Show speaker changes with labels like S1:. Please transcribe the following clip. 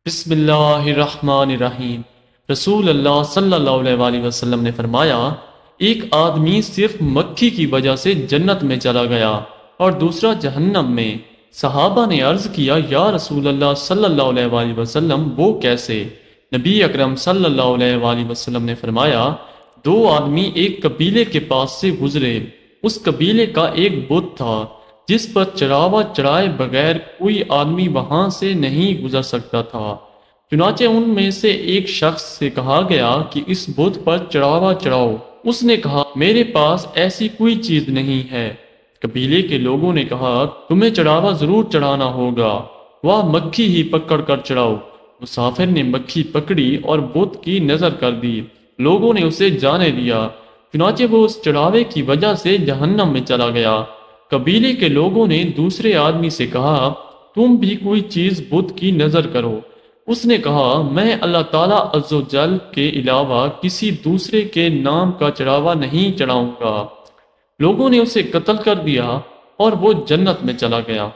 S1: بسم اللہ الرحمن الرحیم۔ رسول اللہ صلی اللہ علیہ وآلہ وسلم نے فرمایا، ایک آدمی صرف مکھی کی وجہ سے جنت میں چلا گیا اور دوسرا جہنم میں۔ صحابہ نے عرض کیا، یا رسول اللہ صلی اللہ علیہ وآلہ وسلم وہ کیسے؟ نبی اکرم صلی اللہ علیہ وآلہ وسلم نے فرمایا، دو آدمی ایک قبیلے کے پاس سے گزرے۔ اس قبیلے کا ایک بت تھا جس پر چراوا چرائے بغیر کوئی آدمی وہاں سے نہیں گزر سکتا تھا۔ چنانچہ ان میں سے ایک شخص سے کہا گیا کہ اس بت پر چراوا چڑھاؤ۔ اس نے کہا، میرے پاس ایسی کوئی چیز نہیں ہے۔ قبیلے کے لوگوں نے کہا، تمہیں چڑھاوا ضرور چڑھانا ہوگا، وہ مکھی ہی پکڑ کر چڑھاؤ۔ مسافر نے مکھی پکڑی اور بت کی نظر کر دی۔ لوگوں نے اسے جانے دیا، چنانچہ وہ اس چڑھاوے کی وجہ سے جہنم میں چلا گیا۔ قبیلے کے لوگوں نے دوسرے آدمی سے کہا، تم بھی کوئی چیز بت کی نظر کرو۔ اس نے کہا، میں اللہ تعالیٰ عز و جل کے علاوہ کسی دوسرے کے نام کا چڑھاوا نہیں چڑھاؤں گا۔ لوگوں نے اسے قتل کر دیا اور وہ جنت میں چلا گیا۔